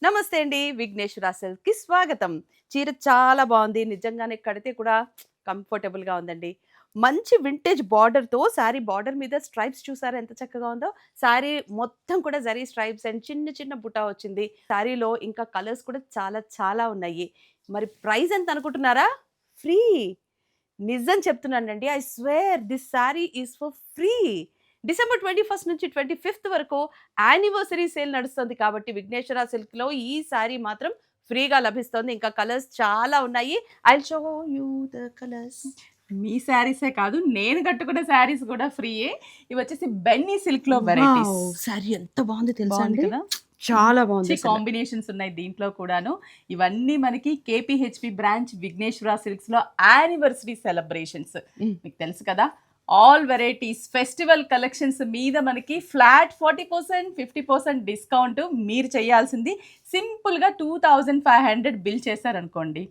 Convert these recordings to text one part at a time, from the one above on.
నమస్తే అండి. విఘ్నేశ్వర సిల్క్‌కి స్వాగతం. చీర చాలా బావుంది. నిజంగానే కడితే కూడా కంఫర్టబుల్‌గా ఉందండి. మంచి వింటేజ్ బార్డర్‌తో సారీ బార్డర్ మీద స్ట్రైప్స్ చూసారా ఎంత చక్కగా ఉందో? సారీ మొత్తం కూడా జరీ స్ట్రైప్స్ అండ్ చిన్న చిన్న బుటా వచ్చింది. సారీలో ఇంకా కలర్స్ కూడా చాలా చాలా ఉన్నాయి. మరి ప్రైస్ ఎంత అనుకుంటున్నారా? ఫ్రీ. నిజం చెప్తున్నానండి. I swear this sorry is for free. December 21 నుంచి 25 వరకు యానివర్సరీ సేల్ నడుస్తుంది కాబట్టి విఘ్నేశ్వర సిల్క్‌లో ఈ సారీ మాత్రం ఫ్రీగా లభిస్తుంది. ఇంకా కలర్స్ చాలా ఉన్నాయి. I'll show you the colours. మీ శారీసే కాదు, నేను కట్టుకున్న శారీస్ కూడా ఫ్రీయే. ఇవొచ్చేసి బెన్నీ సిల్క్‌లో వావ్! వెరైటీస్. సారీ ఎంత బాగుంది తెలుసా బావుంది అండి? కదా! చాలా బాగుంది మంచి అసల. కాంబినేషన్స్ ఉన్నాయి దీంట్లో కూడాను. ఇవన్నీ మనకి కేపీహెచ్‌పి బ్రాంచ్ విఘ్నేశ్వర సిల్క్స్‌లో యానివర్సరీ సెలబ్రేషన్స్. హ్మ్. మీకు తెలుసు కదా! ఆల్ వెరైటీస్ ఫెస్టివల్ కలెక్షన్స్ మీద మనకి ఫ్లాట్ 40%, 50% డిస్కౌంట్. మీరు చేయాల్సింది సింపుల్‌గా 2500 బిల్ చేశారనుకోండి.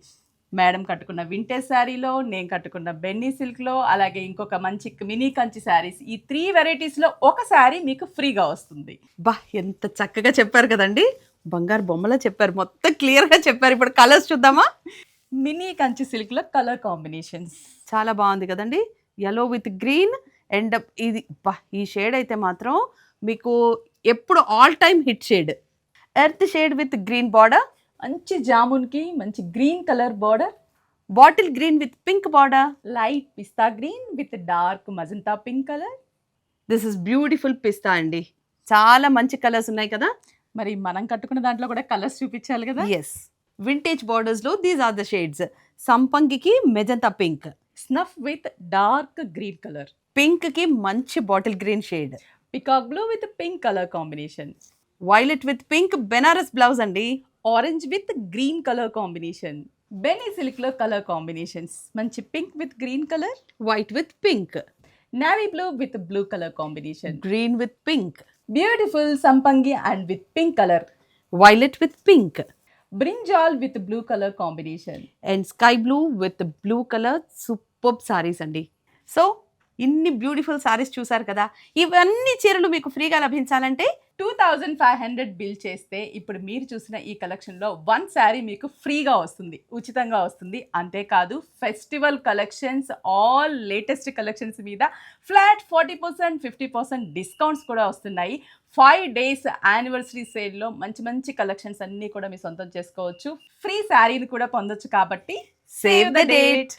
మేడం కట్టుకున్న వింటేజ్ శారీలో, నేను కట్టుకున్న బెన్నీ సిల్క్‌లో, అలాగే ఇంకొక మంచి మినీ కంచి శారీస్, ఈ 3 వెరైటీస్‌లో ఒక శారీ మీకు ఫ్రీగా వస్తుంది. అబ్బా! ఎంత చక్కగా చెప్పారు కదండీ! బంగారు బొమ్మలా చెప్పారు. మొత్తం క్లియర్‌గా చెప్పారు. ఇప్పుడు కలర్స్ చూద్దామా? మినీ కంచి సిల్క్‌లో కలర్ కాంబినేషన్స్. చాలా బాగుంది కదండీ! యెల్లో విత్ గ్రీన్ అండ్ ఇది అబ్బా! ఈ షేడ్ అయితే మాత్రం మీకు ఎప్పుడు all time hit shade. Earth shade with green border, మంచి జామున్‌కి మంచి green colour border, bottle green with pink border. Light pista green with dark magenta pink colour. This is beautiful pista అండి. చాలా మంచి కలర్స్ ఉన్నాయి కదా! మరి మనం కట్టుకున్న దాంట్లో కూడా కలర్స్ చూపించాలి కదా! యెస్. వింటేజ్ బార్డర్స్‌లో దీస్ ఆర్ ద షేడ్స్. సంపంగికి magenta pink, snuff with dark green colour, పింక్‌కి మంచి bottle green shade, peacock blue with pink colour combination, violet with pink Banaras blouse అండి. Orange with green colour combination, బెనీ సిల్క్‌లో colour combinations, మంచి pink with green colour, white with pink, navy blue with blue colour combination, green with pink, beautiful సంపంగి and with pink colour, violet with pink brinjal with blue colour combination. And sky blue with blue colour. Superb saris అండి. So ఇన్ని beautiful saris చూసారు కదా! ఇవన్నీ చీరలు మీకు ఫ్రీగా లభించాలంటే 2500 bill చేస్తే ఇప్పుడు మీరు చూసిన ఈ కలెక్షన్‌లో 1 శారీ మీకు ఫ్రీగా వస్తుంది. ఉచితంగా వస్తుంది. అంతేకాదు festival collections, all latest collections మీద ఫ్లాట్ 40%, 50% డిస్కౌంట్స్ కూడా వస్తున్నాయి. 5 డేస్ యానివర్సరీ సేల్‌లో మంచి మంచి కలెక్షన్స్ అన్నీ కూడా మీ సొంతం చేసుకోవచ్చు. ఫ్రీ శారీని కూడా పొందొచ్చు కాబట్టి సేవ్ ద డేట్.